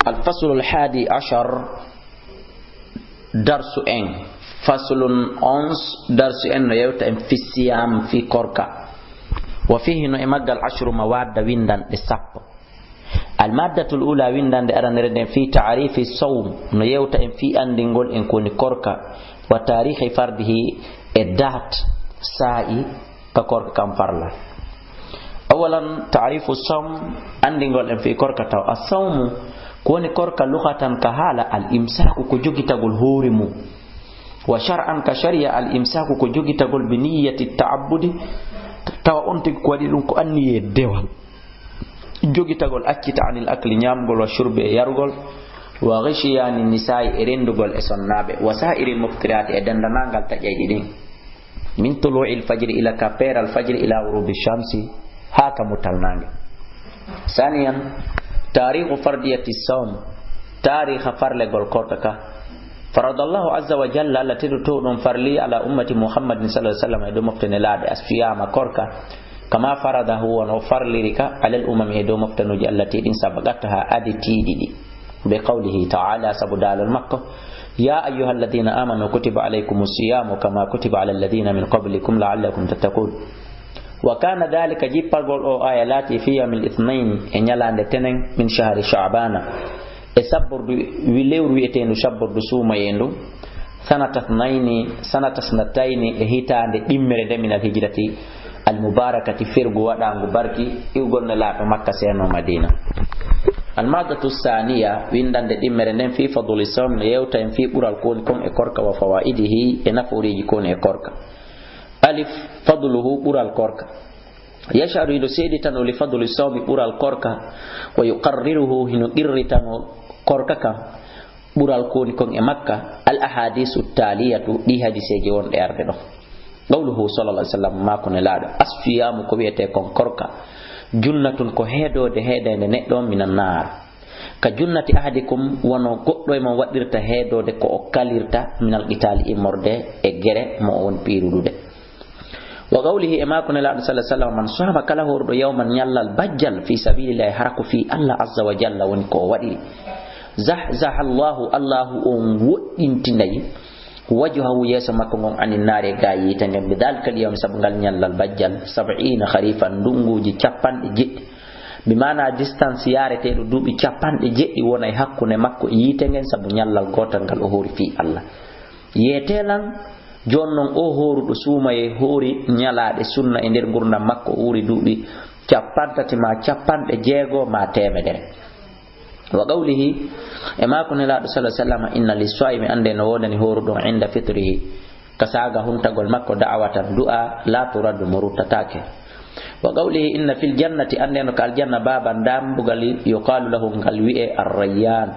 الفصل 11 درس ان فصل 11 درس ان يوتا في الصيام في كوركا وفيه نمج 10 مواد ويندان السب. المادة الأولى ويندان أرنردن في تعريف الصوم نيوتا في أندنغول إن كون كوركا وتاريخ فرده الدات ساي ككوركا كم فرلا. أولا تعريف الصوم أندنغول إن في كوركا تو الصوم كون كوركا لغة كهالة الإمساك كجوكي تقول هورمو وشرعا كشريعة الإمساك كجوكي تقول بنية التعبد tawa on tigi ko wadi dum ko anniye dewal jogi tagol accita anil akli nyamgol wa shurbe yargol wa ghishiyani nisa'i erendugol e sonnabe wa sa'iril muftirati e dandanangal tajaydi din min tulu'il fajr ila kafir al fajr ila ghurubi shamsi haka mutalnange. Saniyan tarikh fardiyati sawm tarikh farle gol kortaka فرض الله عز وجل التي تؤمن فرلي على أمة محمد صلى الله عليه وسلم يدوم افتنلاد أسفيام كوركا كما فرضه ونفر لك على الأمم يدوم افتنج التي إن سبقتها أدتيدي بقوله تعالى سبدال المكة يا أيها الذين آمنوا كتب عليكم الصيام كما كتب على الذين من قبلكم لعلكم تتقون. وكان ذلك جيبال أو آيات في يوم الاثنين إن يلان تنين من شهر شعبان sabburdu wilewru wi'etendu sabburdu suuma yendu sanata sanataini e hitande dimmere de min al-hijrati al-mubarakati firgu wadangu barki iwgol na laato makka seno madina. al-madatu thaniya windande dimmere den fi fadli sawm yewta en fi bural kon kom e korka wa fawaidihi e nafuriji kon e korka. alif fadluhu bural korka yash'aru ido seditano li fadli sawmi bural korka wa yuqarriruhu hinu irritano korka kam bural koni kon e makka al ahadisu taliyatu di hadiseje wonde arde do qawluhu sallallahu alaihi wasallam ma kon laado asfiyamu ko wiete kon korka junnatun ko hedode hedende neddo minan nar ka junnati ahadikum wono goddo e mo wadirta hedode ko o kalirta minal qitali imorde e gere mo won pirudude. wa qawlihi ma kun la sallallahu alaihi wasallam man sahaba kala hordo yawman yallal bajjal fi sabilillah haraku fi Allah azza wa jalla woni ko wadi zahzaha Allahu wodintinayi wajhahu yasa makko ngon anin nare gayi tangam bidal kal yawm sabngal yallal bajjal 70 kharifan dunguji capande jeddi bi mana distance yarete do dubi capande jeddi wona e hakkune makko yitengen sabu yallal gotal gal o hori fi Allah yetelan jonnon o horudo suuma e hori nyalaade sunna e der gurdam makko uri dubi capantati ma capande jeego ma temedere. wa qawlihi ma kun la sallallahu alaihi wasallam inna lis-sa'imi ande no wodani horudo inda fitrihi kasaga huntagol makko da'awatan du'a la turadu murutatake. wa qawlihi inna fil jannati ande no kal janna baban dam bugali yuqalu lahu ngal wi'e ar-rayyan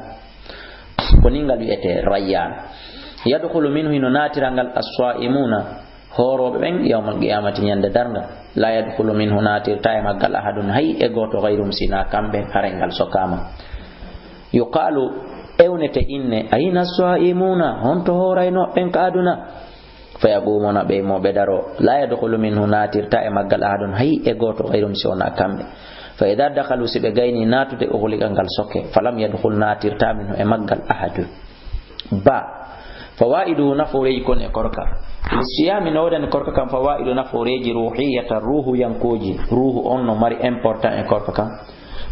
koni ngal wi'ete rayyan yadkhulu minhu natirangal as-sa'imuna horobe ben yawmal qiyamati nyande darga la yadkhulu minhu natir tayma gal ahadun hay e goto ghayrum sina kambe harengal sokama. yuqalu ewnete inne ayna as-sa'imuna honto horayno ben kaduna fayagumuna be mo be daro la yadkhulu minhu natir tayma gal ahadun hay e goto ghayrum sina kambe fa idha dakhalu sibe gayni natude o holigangal sokke falam yadkhul natir taminu e maggal ahadun. ba fawaidu nafureji kon e korka siyami nodan korka kam fawaidu nafureji ruhiyata ruhu yankoji ruhu on no mari important e korka kam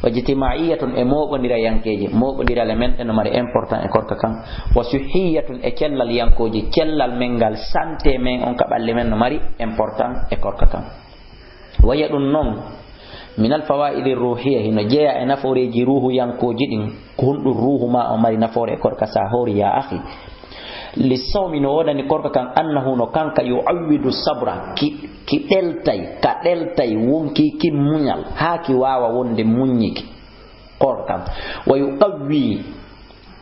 wajtimaiyatun e moɓodira yankeji moɓodira le men no mari important e korka kam wasuhiyatun e cellal yankoji cellal mengal santé men on ka balle men no mari important e korka kam. waya dum non min al fawaid ar ruhiyya hino jeya e nafureji ruhu yankoji din hundu ruhu ma o mari nafore e korka sa hori ya akhi lisawmi no wodani korka kan annahu no kanka yu'awwidu sabra ki deltay wonki ki munyal haki wawa wonde munyiki korka wa yuqawwi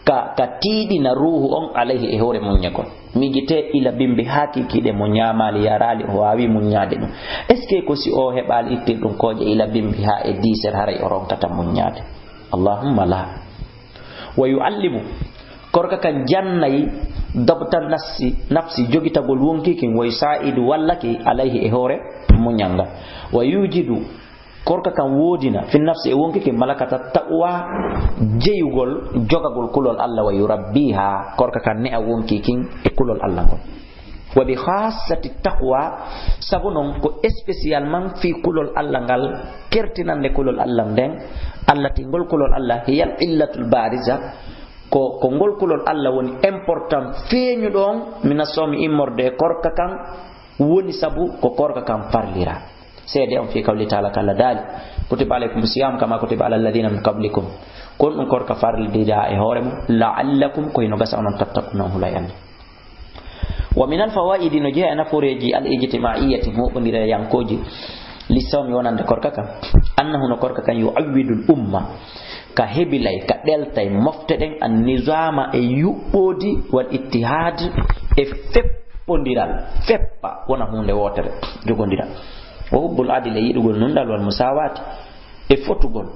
ka tidi na ruhu on alayhi e hore munyako migite ila bimbi haki kide mo nyamali yarali o wawi munyade dum est ce que ko si o hebal itte dum koje ila bimbi ha e diser haray o ronkata munyade allahumma la. wa yu'allimu korka kan jannay dabtan nafsi jogitagol wonki kin way sa'idu wallaki alayhi e hore munyanga wa yujidu korka kan wodina fi nafsi e wonki ke malakata taqwa jeyugol jogagol kulol Allah wa yurabbiha korka kan ne a wonki kin e kulol Allah ko wa bi khassati taqwa sabunon ko spécialement fi kulol Allah ngal kertinande kulol Allah den Allah tingol kulol Allah hiya illatul bariza ko ngol kulol Allah woni important feñu don mina somi immorde korka kan woni sabu ko korka kan farlira سيدي في قوله تعالى كلا دال كتب عليكم الصيام كما كتب على الذين من قبلكم كن انكر كفار الدجاء هورم لعلكم كينو غسون تتقون لا يعني ومن الفوائد نجي انا فريجي الاجتماعيه مو بندير يانكوجي لسوم يونان دكوركا انه نكوركا كان يعود الامه كهبلاي كدلتاي مفتدن النظام يوبودي والاتحاد فبونديرال فبا ونا هونde wotere jogondira وحب العدل يدغول نندال والمساوات افوتغول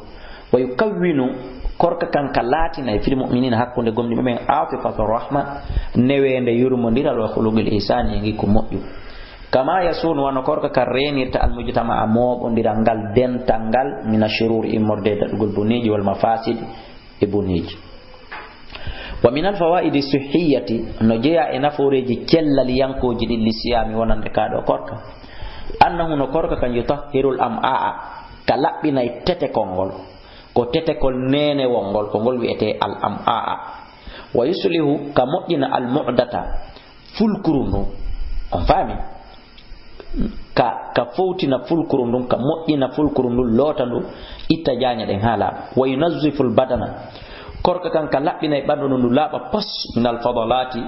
ويكون كوركا كان كلاتنا في المؤمنين حقون غومدي مين عاطفه الرحمه نويند يرمنديرال وخلق الاحسان يغي كومو كما يسون وانا كوركا كريني تا المجتمع موبنديرانغال دنتانغال من الشرور امردد دغول بونيجي والمفاسد ابونيجي ومن الفوائد الصحيه نجيا انفوريجي كلال يانكوجي دي لسيامي ونande kado korka annahu no korka kan yutahhirul am'a kalabinay tete kongol ko tete kol nene wongol kongol wiete al am'a wa yuslihu kamodina al mu'data fulkurunu on fami ka foutina fulkurunu kamodina fulkurunu lotandu itta janya den hala wa yunazziful badana korka kan kalabinay badunu laba pos min al fadalati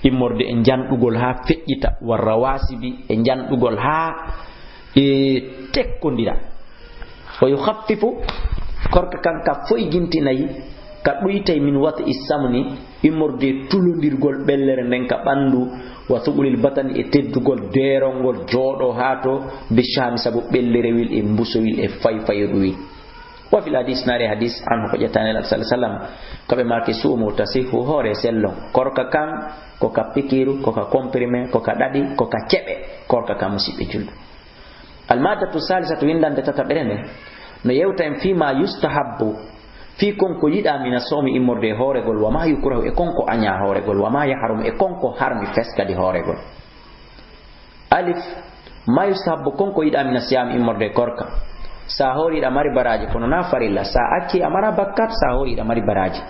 immorde en jandugol ha fejjita warrawasibi en jandugol ha tekkondira wa yukhaffifu korka kan ka foygintinayi ka duitay min wata isamni immorde tulondirgol bellere nden ka bandu wa subulil batani e teddugol derongol jodo hato be shami sabu bellere wil e mbusowil e fayfayruwi wa fil hadis nare hadis an ko jetane sallallahu alaihi wasallam kabe marke suumo tasihu hore sello korka kan ko ka pikiru ko ka comprimé ko ka dadi ko ka cebe korka ka musibe juldu al madatu salisatu windande tata berene no yewta en fi ma yustahabbu fi konko yida mina somi immorde hore gol wa ma yukrahu e konko anya hore gol wa ma yahrum e konko harmi feskadi hore gol alif ma yustahabbu konko yida mina siyam immorde korka sa hori da mari baraji kono na farilla sa acci amara bakkat sa hori da mari baraji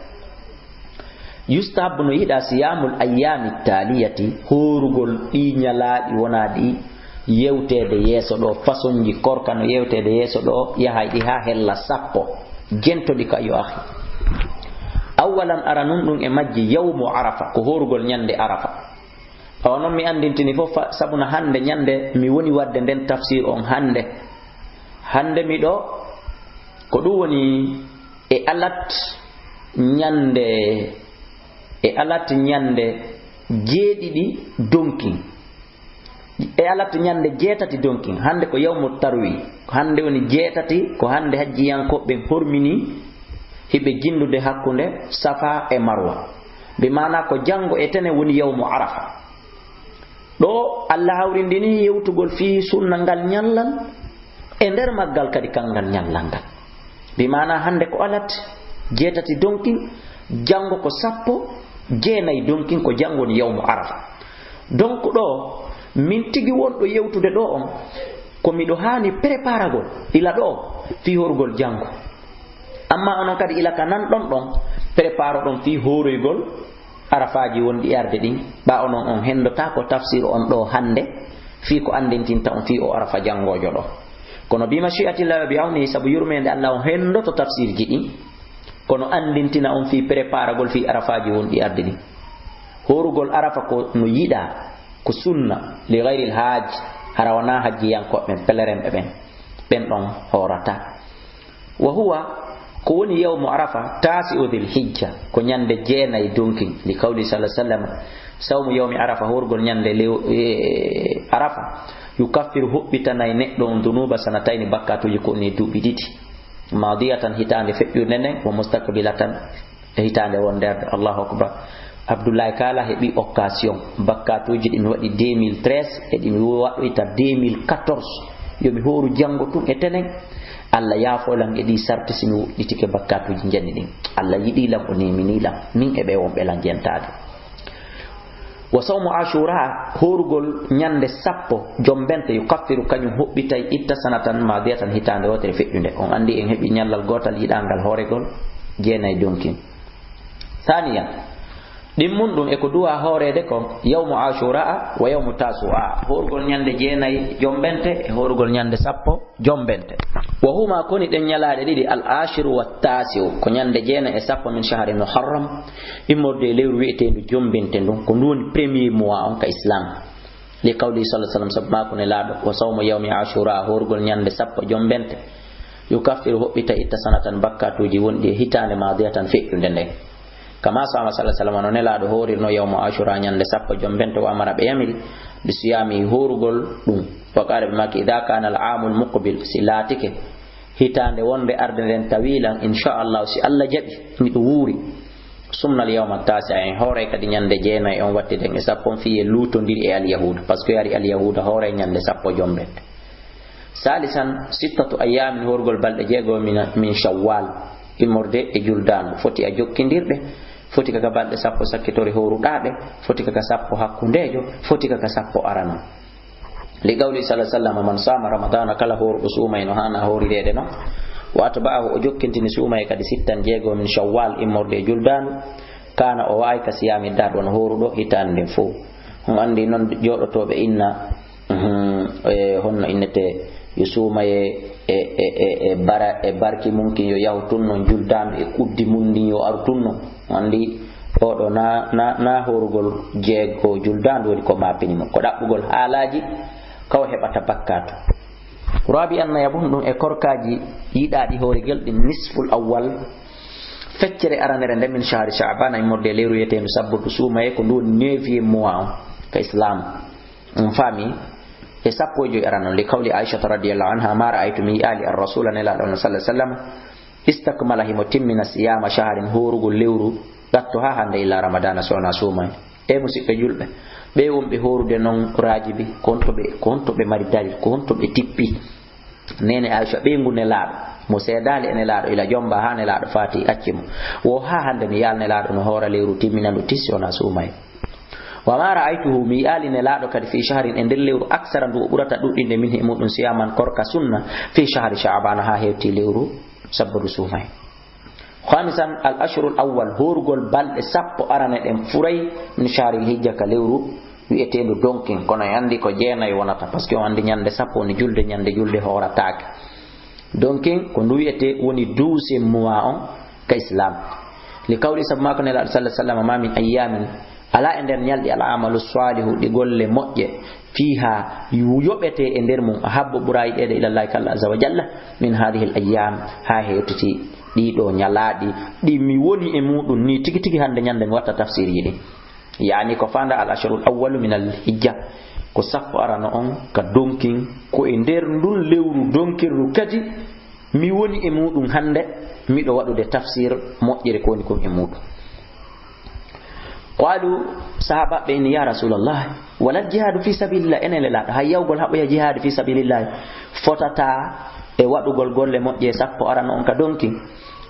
yustahabbu no yida siyamul ayyami taliyati horugol di nyalaadi wonadi yewtede yeso do fasonji korka no yewtede yeso do yahaydi ha hella sappo gentodi ka yo akhi awalan aranun dum e majji yawmu arafa ko horugol nyande arafa awonon mi andintini fof sabuna hande nyande mi woni wadde den tafsir on hande mi do ko dum woni e alat nyande jeedidi donkin e alat nyande jeetati donkin hande ko yawmu tarwi hande woni jeetati ko hande hajjiyanko be hormini hibe jindude hakkunde safa e marwa bi mana ko jango e tene woni yawmu arafa do Allah hawrindini yewtugol fi sunnangal nyallal e nder maggal kadi kangal nyallangal bi mana hande ko alat jeetati donkin jango ko sappo jeenay donkin ko jango ni yawmu arafa donc do min tigi won do yewtude do on ko mi do hani préparagol ila do fi horgol jango amma onon kadi ila kanan don préparo don fi horigol arafaaji wondi yarde din ba onon on hendota ko tafsir on do hande fi ko andintinta on fi o arafa jangojo do kono bi mashiati Allah bi awni sabu yurmende Allah on hendoto tafsir jidi kono andintina on fi préparagol fi arafaaji wondi yarde din horugol arafa ko no yida ko sunna li ghairi al hajj harawana hajji yanko ben pelerem ben don horata wa huwa ko woni yawmu arafa tasi'u dhil hijja ko nyande jeenay donkin li qawli sallallahu alaihi wasallam sawmu yawmi arafa horgol nyande arafa yukaffiru hubbitanay neddo on dunuba sanataini bakkatuji ko ni dubi didi madiyatan hitande febbiu nenen wa mustaqbilatan hitande wonderde Allahu akbar Abdullah kala hebi occasion bakkatuji di mi wadi 2013 e di mi wadi ta 2014 yo mi horu jango tun e tenen Allah yaafolam e ɗi sarti simi wuɗɗitike bakkatuji janni ɗin Allah yiɗilam o neminilam min e ɓe wonɓe lan jentade wa sawmu ashura horugol nyande sappo jombente yukaffiru kañum hoɓɓitay itta sanatan madiyatan hitande wotere feƴƴunde on andi en heɓi ñallal gotal yiɗangal hooregol jeenayi donkin thaniyan ɗimmun ɗum eko duwa hoorede ko yawmu ashura wa yawmu tasu'a horugol ñande jeenayi jombente e horugol ñande sappo jombente wa huma koni ɗen ñalaɗe ɗiɗi al ashiru wa tasi'u ko ñande jeena e sappo min shahri muharram immorde lewru wi'etendu jombinte ndun ko ndu woni premier mois on ka islam li qawli sallallahu alaihi wasallam sabba ko ne laado wa sawmu yawmi ashura horugol ñande sappo jombente yukaffiru hoɓɓita itta sanatan bakkatuji wonɗi e hitande madiyatan feƴƴunde nden kama sama sallallahu alaihi wasallam no laado horirno yawmu ashura ñande sappo jombente wa amara be yamil bi siyami horugol ɗum wa qala bi maki idha kana al-aamul muqbil silatike hitande wonde arde den tawilan inshallah si Allah jabi mi do wuri sumna al-yawma tasi'a en hore kadi ñande jeena e on watti den e sappo fiye lutondiri e al-yahud parce que yari al-yahud hore ñande sappo jombente salisan sittatu ayyamin horugol balde jeego min shawwal imorde e juldan foti a jokkindirde foti kaka balde sappo sakkitori horuɗaɓe foti kaka sappo hakkundejo foti kaka sappo arano li qawli sallallahu alaihi wasallam man sama ramadana kala horuɗo suumay no hana horirede no wa atba'ahu o jokkintini suumay kadi sittan jeego min shawwal immorde e juldan kana o wawi ka siyami darɗo no horuɗo hitande nden fof on andi noon joɗotoɓe inna honno innete yo suumaye bara e barki munkin yo yahu tunno juldanɓe e kuddi mundi yo aru tunno andi oɗo na horugol jeego juldandu woni ko mapinimo ko ɗaɓɓugol haalaji kaw heɓata bakkatu rabi anna yabun ɗum e korkaji yiɗaɗi horigel ɗin nisful awwal feccere aranere nde min shahri sha'ban immorde lewru yetendu sabbudu suumaye ko ndu 9e mois on ka islam on faami e sappo e joyi arano li qawli aisha radhiyallahu anha ma ra'aytu mi ali ar-rasul sallallahu alaihi wasallam istakmala himo timmina siyama shahrin horugol lewru gatto ha hande illa ramadana sona sumay e musidɓe julɓe ɓe wonɓe horude noon rajibi kontoɓe mari dalil kontoɓe tippi nene aisha ɓe ngu nelaaɗo mo seedali e nelaaɗo ila jomba ha nelaaɗo fati accimo wo ha hande mi yal nelaaɗo no hoora lewru timminandu tissi ona sumay wa ma ra'aytuhu mi ali nelaaɗo kadi fi shahrin e nder lewru aksara ndu o ɓurata ɗuɗɗinde min he muɗum siyaman korka sunna fi shahri sha'ban ha hewti lewru sabbudu sumay khamisan al ashrul awwal horugol balɗe sappo arane ɗen furay min shahri hijja ka lewru wi'etendu donkin kono andi ko jeenayi wonata par ce que o andi ñande sappo woni julde ñande julde horatake donkin ko ndu wi'ete woni 12e mois on ka islam li kawli sabma ko nelaɗo sallallahu alaihi wasallam ma min ayyamin ala e nder ñalɗi al amalu salihu ɗi golle moƴƴe fiha yoɓete e nder mum habbo ɓurayi ɗeɗe ilallahi kalla azza wa jalla min hadihi l ayyam ha hewtiti ɗiɗo ñalaɗi ɗi mi woni e muɗum ni tigi tigi hande ñande mi watta tafsir yiɗi yani ko fanda al ashrul awwalu min al hijja ko sappo arano on ka donkin ko e nder ndun lewru donkirru kadi mi woni e muɗum hande miɗo waɗude tafsir moƴƴere ko woni kon e muɗum qalu sahaba ɓe ni ya rasulullah wala jihadu fi sabilillah enen lelaɗo hay yawgol haɓoya jihadu fi sabilillah fotata e waɗugol golle moƴƴe sappo arano on ka donkin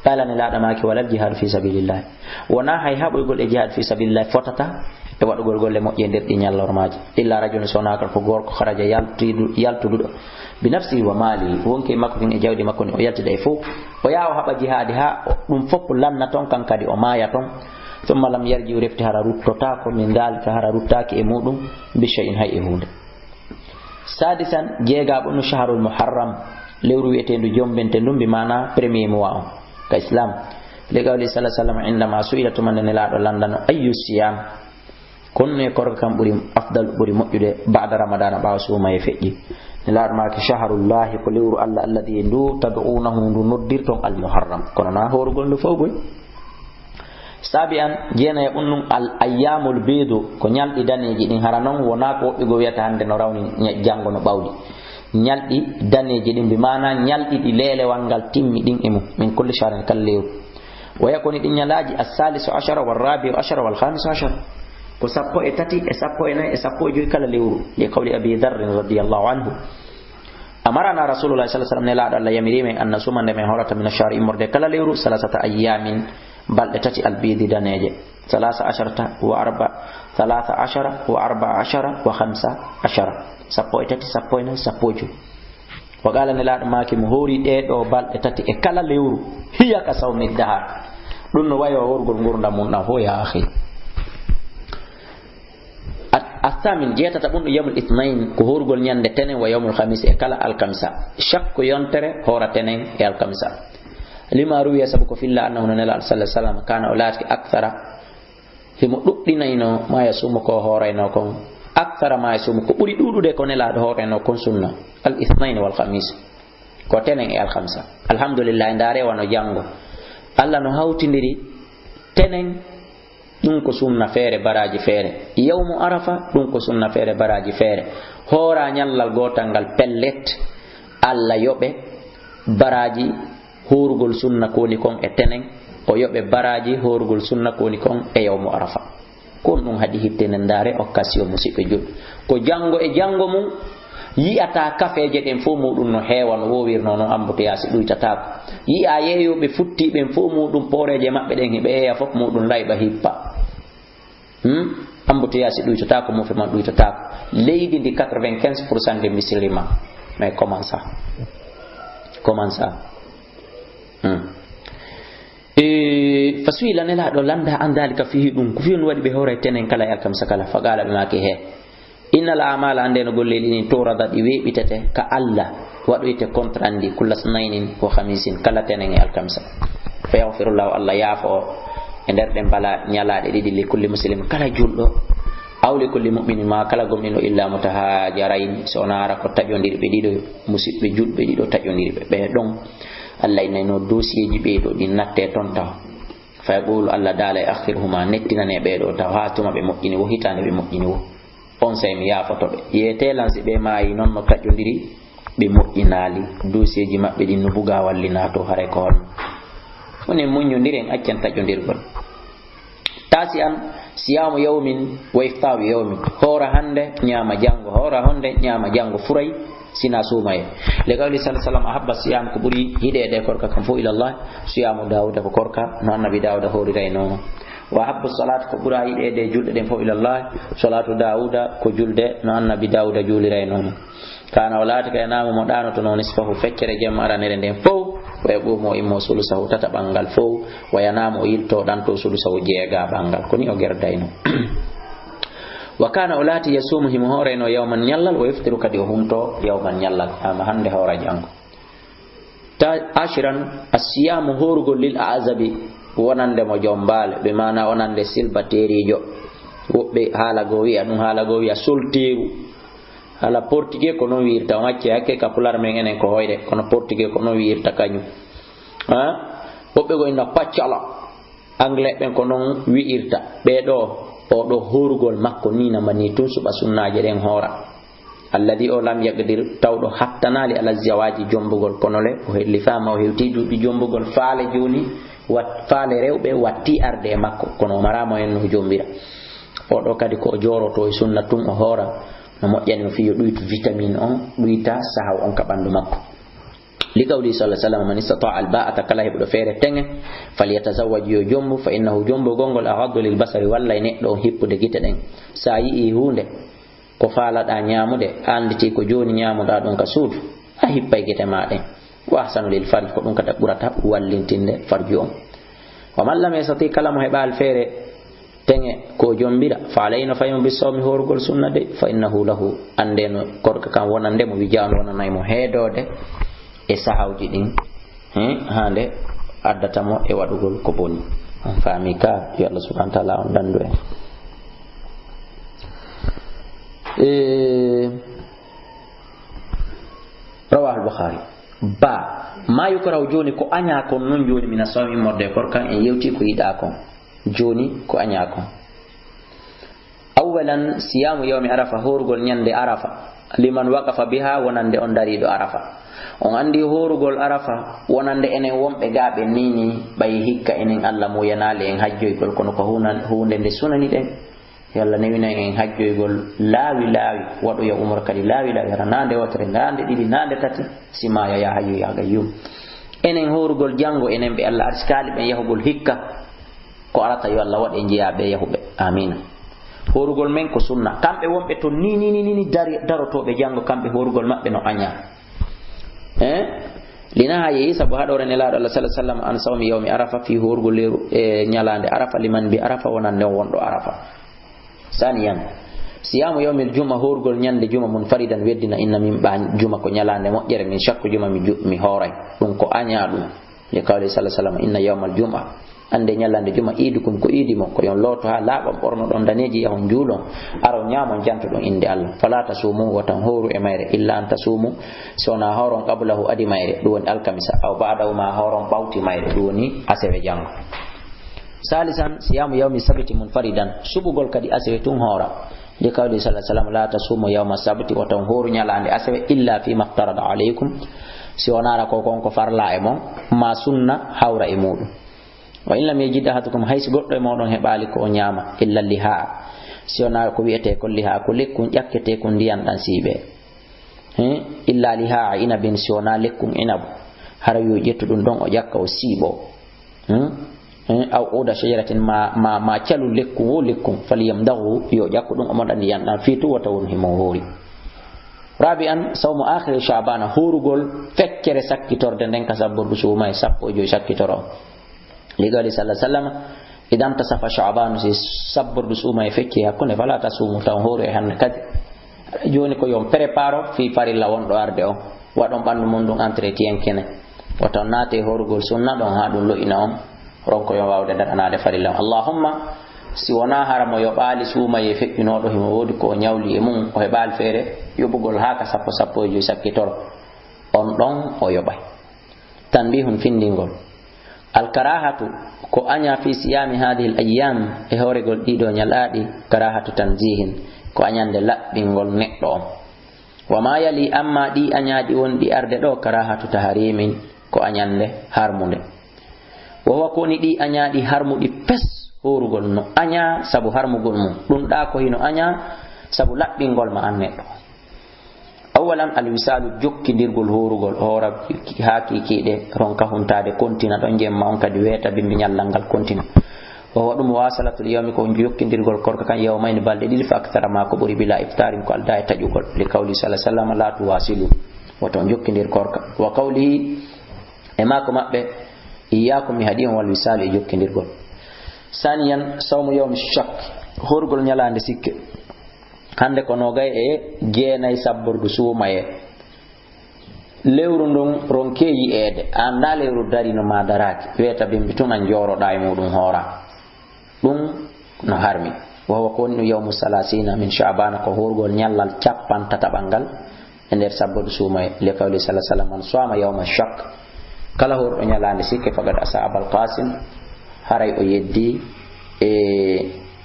qala nelaɗo maki wala jihadu fi sabilillah wona hay haɓoygol e jihadu fi sabilillah fotata e waɗugol golle moƴƴe nder ɗi ñallormaji illa rajulun sonakal ko gorko haraja yaltuduɗo bi nafsihi wa mali wonke makko kin e jawdi makko ni o yaltida e fof o yawa haɓa jihadi ha ɗum fof lanna ton kan kadi o maya ton thumma lam yarji o refti hara ruttotako min dalika hara ruttaki e muɗum bi shay'in hay e hunde sadisan jeegaɓo no shahrul muharram lewru wi'etendu jombente ndum bi mana premier mois on ka islam li qawli sallallahu alaihi wasallam indama su'ila tumanne nelaɗo landano ayyu siyam konno e korka kam ɓuri afdal ɓuri moƴƴude ba'da ramadana ɓawa suuma e feƴƴi nelaɗo maki shahrullahi ko lewru allah alladi ndu tad'unahu ndu noddirton al muharram kono na horugol ndu fawgoy sabi an jeena e ɓunnum al ayyamul beedo ko ñalɗi daneji ɗin hara noon wona ko woɓɓe go wiyata hande no rawni janggo no ɓawɗi ñalɗi daneji ɗin bi mana ñalɗi ɗi leelewal ngal timmi ɗin e mum min kulli shahrin kal lewru waya koni ɗin ñalaji as-salisu ashara wal rabi'u ashara wal khamisu ashara ko sappo e tati e sappo e nayi e sappo e joyi kala lewru li qawli abi dharr radiyallahu anhu أمرنا رسول الله صلى الله عليه وسلم نلا الله يمريم أن نصوم من هورة من الشهر إمر كلا ليرو 3 أيام بل تتي البيض دنيجة 13 و14 و14 و15 سبوي تتي سبوي سبوجو وقال نلا ماكي مهوري دو بل تتي كلا ليرو هي كسوم الدهر دون وايو ورغل غورندا مون هو يا أخي الثامن جيتا تكون يوم الاثنين كهور قول نيان تنين ويوم الخميس كلا الخمسة شك ينتر هورا تنين الخمسة لما روي سبق في الله أنه نلا صلى الله عليه وسلم كان أولاد أكثر هم دقنا إنه ما يسومك هورا إنكم أكثر ما يسومك أريد أن يكون لا هورا إنكم سنة الاثنين والخميس كتنين الخمسة الحمد لله إن داري ونجانgo الله نهاوتي ندي تنين dun ko sunna fere baraji fere yawmu arafa dun ko sunna fere baraji fere hora nyallal gotangal pellet alla yobe baraji horugol sunna ko ni kon e tenen o yobe baraji horugol sunna ko ni kon e yawmu arafa kon dum hadi hittene ndare occasion musibe jul ko jango e jango mum yi ata kafeje den fo mudum no hewan wowirno no ambuto yasi duytata yi a yeyobe futti ben fo mudum poreje mabbe den hibe ya fop mudum layba hippa ambuto yasi duytata ko mo fe man duytata leydi di 95% de musulmans mais comment ça faswila nela do landa andalika fihi dum ko fi no wadi be hore tenen kala yakam sakala fagala be make he innal a'mala andeno golleli ni torada di webitete ka alla wadoyte kontrandi kullasnainin ko khamisin kala tenen e alkamsa fa yaghfirullahu alla yafo e der den bala nyalaade didi li kulli muslim kala juldo aw li kulli mu'minin ma kala gomino illa mutahajarain sonara ko tajondirbe dido musibbe julbe dido tajondirbe be don alla ineno dossier ji be do di natte tonta fa yaqulu alla dala akhirhuma nettinane be do taw hatuma be mo'ini wo hitane be mo'ini wo on say mi yafotobe yetelansi be maayi non no tajondiri be mo'inali dossier ji mabbe di no buga wallina to hare ko on woni munyondiren accen tajondirgol tasian siyamu yawmin wa iftaru yawmin hora hande nyama jango hora honde nyama jango furay sina sumaye le gawli sallallahu alaihi wasallam ahabba siyam ko buri hidede korka kam fo ila Allah siyamu dawuda ko korka no annabi dawuda hori rayno wa habbu salat ko bura hidede julde den fo ila Allah salatu dawuda ko julde no annabi dawuda juli rayno kana walata ka namu mo dano to non isfahu fekkere jam aranere den fo wa mo immo sulusahu tata bangal fo wa yanamu yilto dan to sulusahu jeega bangal koni o gerdayno wa kana ulati yasumuhum horeno yawman nyallal wa yaftiru kadi humto yawman nyallal ama hande hora jango ta ashiran asiyamu horugol lil azabi wonande mo jombale be mana wonande silbaterijo wobbe hala go wi anu hala go wi solteru hala portugais ko no wirta wacce hakke kapular men enen ko hoyde kono portugais ko no wirta kanyu ha wobbe go ina paccala anglais ben ko non wiirta be do o do horugol makko nina mani tun suba sunnaaje den hora alladhi o lam yaqdir tawdo hattanali ala zawaji jombugol konole o helli fama o hewti dubi jombugol faale joni wat faale rewbe watti arde makko kono marama en no jombira o do kadi ko joroto e sunna tun o hora no mojjani no fiyo duytu vitamine on duyta sahaw on ka bandu makko لقوله صلى الله عليه وسلم من استطاع الباءة كلا يبدو فير تنه فليتزوج يجمب فإنه جنب غنغل أغض للبصر ولا ينقدو هيبو دقيت دين سايي هونده كفالة نيامو ده عندتي كجوني نيامو ده دون كسود أهيبا يجت ما ده وأحسن للفرج كون كتبورة واللينتين فرجون ومن لم يستطيع كلامه هبال فير تنه كو جنبيرا فعلينا فيم بالصوم هورغل سنة ده فإنه له أندين كورك كان ونande mo wijan wonana mo hedode e sahawji din hande addatamo e wadugol ko boni on faami ka yo Allah subhanahu wa ta'ala on dandu en rawah al-bukhari ba ma yukraw joni ko anya kon non joni mina sawmi morde korkan en yewti ko yida kon joni ko anya kon awalan siyamu yawmi arafa horgol nyande arafa liman waqafa biha wonande on darido arafa on andi horugol arafa wonande enen wombe gaabe nini bay hikka enen Allah mo yanale en hajjoy gol kono ko hunde nde sunani den yalla newina en hajjoygol laawi wadu ya umar kadi laawi ranande wotere nande didi nande tati simaya ya hayyu ya gayyum enen horugol jango enen be Allah arskali be yahugol hikka ko arata yo Allah wade jiyabe yahube amin horugol men ko sunna kambe wonbe to ni darotobe jango kambe horugol mabbe no anya lina hayi sabu hadore ne laado Allah sallallahu alaihi wasallam an sawmi yawmi arafa fi horugol leru nyalande arafa liman bi arafa wonan ne wondo arafa saniyan siyamu yawmil juma horugol nyande juma munfaridan weddina inna min ba juma ko nyalande mojjere min shakku juma mi horay dum ko anya dum li qawli sallallahu alaihi wasallam inna yawmal juma ande nyalande juma idukum ko idi mo ko yon loto ha laaba borno don daneji yahon juulon aro nyamo janto don inde Allah fala tasumu watan horu e mayre illa an tasumu sona horon qablahu adi mayre don alkamisa aw ba'dahu ma horon bawti mayre doni asewe jango salisan siyamu yawmi sabti munfaridan subugol kadi asewe tun hora de kawli sallallahu alaihi wasallam la tasumu yawma sabti watan horu nyalande asewe illa fi maftarada alaykum si onara ko kon ko farla e mon ma sunna hawra e mudum wa illa mi jidda hatukum haysi goddo e modon hebali ko nyama illa liha si ona ko wiete ko liha ko lekkun yakkete ko ndiyan dan sibe illa liha ina bin si ona lekkun inab hara yo jettudun don o jakka o sibo aw oda shajaratin ma chalu lekku wo lekkun falyamdahu yo jakkudun o modan ndiyan dan fitu wata won himo hori rabi'an sawmu akhir sha'ban hurugol fekkere sakkitorde den kasabbu sumay sappo jo sakkitoro ligali sallallahu alaihi wasallam idan tasafa sha'ban si sabbur suma e fekke hakkunde fala tasumu taw hore han kadi joni ko yon preparo fi farilla wondo arde o wadon bandu mon dum entretien kene wato naate horugol sunna don ha dum lo ina on ronko yo wawde daranaade farilla allahumma si wana haramo yo baali suma e fekkino do himo wodi ko nyawli e mum o he baal fere yobugol haka sappo jo sakkitoro on don o yobay tanbihun findingol الكراهة كو أنيا في صيام هذه الأيام إهورغول ديدو نيالادي كراهة تنزيه كو أنيا دلاب بينغول نقدو وما يلي أما دي أنيا دي ون دي أرددو كراهة تحريم كو أنيا دي هرمون وهو كوني دي أنيا دي هرمو دي پس هورغول نو أنيا سبو هرمغول مو دون داكو هينو أنيا سبو لاب بينغول ما أنيدو awalan alwisalu jokki dirgol horugol hora haaki kide ronka huntade kontina don jemma on kadi weta bimbi nyallangal kontina wa wadum wasalatul yawmi ko jokki dirgol korka kan yawmayni balde dil fa akthara ma ko buri bila iftarin ko alda tajugol li qawli sallallahu alaihi wasallam la tuwasilu wato jokki dir korka wa qawli e ma ko mabbe iyyakum hadiyan wal wisal e jokki dirgol saniyan sawmu yawmi shak horugol nyalande sikke hande ko nogay e jeenay sabburdu suumaye lewru ndon ronkeyi eede anda lewru dari no madaraki weta bimbi tunan joroda e mudum hora dum no harmi wa huwa kunu yawmu salasina min sha'ban ko horgol nyallal cappan tatabangal e der sabburdu suumaye le kawli sallallahu alaihi wasallam man sama yawma shak kala hor nyalande sikke fagad asa abul qasim haray o yeddi e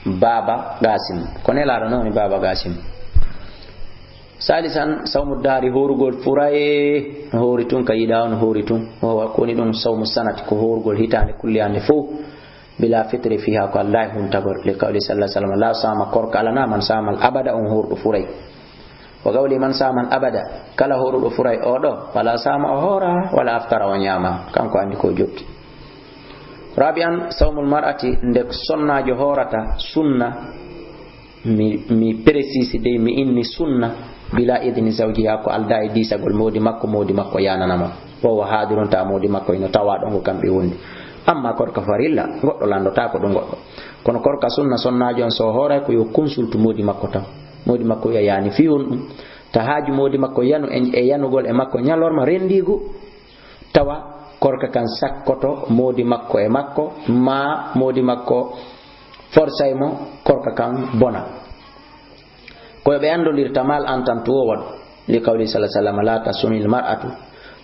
baba gasim kone la no ni baba gasim salisan sawmu dari horugol furaye horitun kayida on horitun o koni dum sawmu sanati ko horugol hitande kulliyande fu bila fitri fiha ko Allah hun tagor le kawli sallallahu alaihi wasallam la sama korka alana man sama abada on hordo furay wa gawli man sama abada kala hordo furay odo wala sama hora wala aftara o nyama kanko andi ko jokki rabian sawmul mar'ati ndek sonna jo horata sunna mi precise de mi inni sunna bila idni zawjiha ko alda e disagol modi makko yananama o wa hadirun ta modi makko ino tawa don kambe wondi amma korka farilla goddo landota ko don goddo kono korka sunna sonnajo so hore ko yo consulte modi makko tam modi makko ya yani fi on ta haaju modi makko yanu e yanugol e makko nyalorma rendigu tawa korka kan sakkoto modi makko e makko ma modi makko forsaymo korka kan bona ko be andolir tamal antan to wad li qawli sallallahu alaihi wasallam la tasumil mar'atu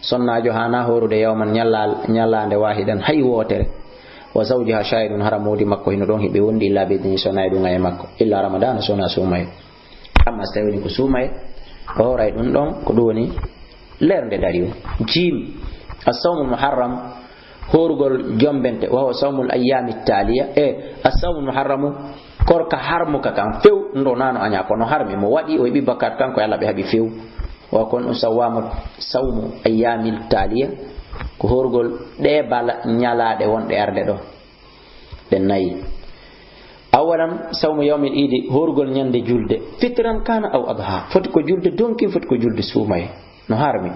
sonnajo hana horude yawman nyallande wahidan hay wotere wa zawjiha shahidun haram modi makko hino don hibe wondi illa be din sona e dunga e makko illa ramadan sona sumay amma stawni ko sumay horay dun don ko doni lernde dariwo jim الصوم المحرم هورغول جومبنت وهو صوم الايام التاليه الصوم المحرم korka harmuka kan few ndo nano anya kono harmi mo wadi o bi bakkat kan ko yalla be habi few wa kon sawmu ayyamil taliya ko horgol de bala nyalaade wonde arde do den nayi awalan sawmu yawmil idi horgol nyande julde fitran kana aw adha foti ko julde donki foti ko julde sumay no harmi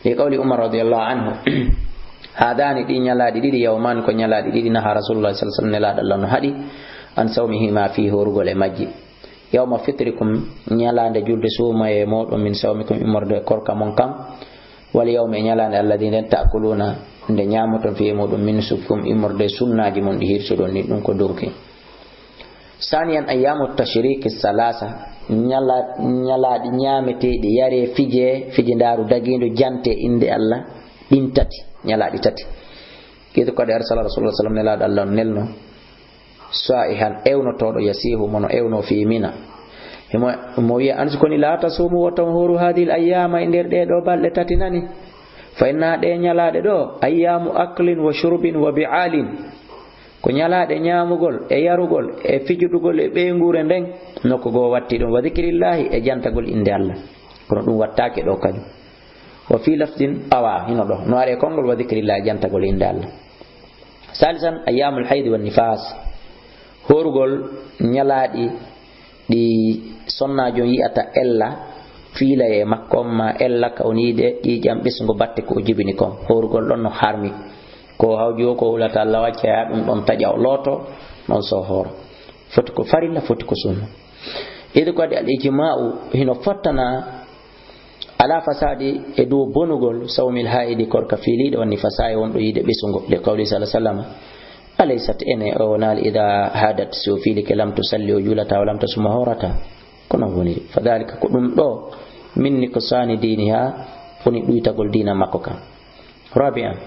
li qawli umar radiyallahu anhu hadani di nyalaade didi yawman ko nyalaade didi na rasulullah sallallahu alaihi wasallam no hadi an sawmihi ma fi horgol e majji yawma fitrikum nyalande julde sumay modon min sawmikum imorde korka mon kam wal yawma nyalande alladina ta'kuluna nde nyamaton fi modon min sukum imorde sunnaji mon di hirsudon ni dum ko donki saniyan ayyamu tashrik salasa nyalaadi nyamete yare fije ndaru dagindo jante inde Allah din tati nyalaadi tati kido ko der sallallahu alaihi wasallam nelado Allah nelno sa'ihan ewno todo yasihu mono ewno fi mina mo wiya ansu ni la tasumu wa tamhuru hadhihi al-ayyama nder de do balde tati nani fa inna de nyalaade do ayyamu aklin wa shurbin wa bi'alin ko nyalaade nyamugol e yarugol e fijudugol e beengure nden nokko go watti dum wa dhikrillahi e jantagol inde Allah kono dum wattaake do kadi wa fi lafdin awa hino do no are kongol wa dhikrillahi jantagol inde Allah salisan ayyamul haid wan nifas horugol nyalaadi di sonnajo yi'ata ella fiila e makkomma ella kawnide di jambisgo batte ko jibini kon horugol don no harmi ko hawjo ko ulata Allah wacca dum don tajaw loto non so hor foti ko farilla foti ko sunna edo ko al ijma'u hino fattana ala fasadi e do bonugol sawmil haidi korka fiilide wonni fasai wondo yide besungo le qawli sallallahu alaihi wasallam alaysat ene onal ida hadat sufili kalam tusalli wajulata walam tasuma horata kono woni fadalika ko dum do minni ko sani diniha foni duitagol dina makko kan rabi'an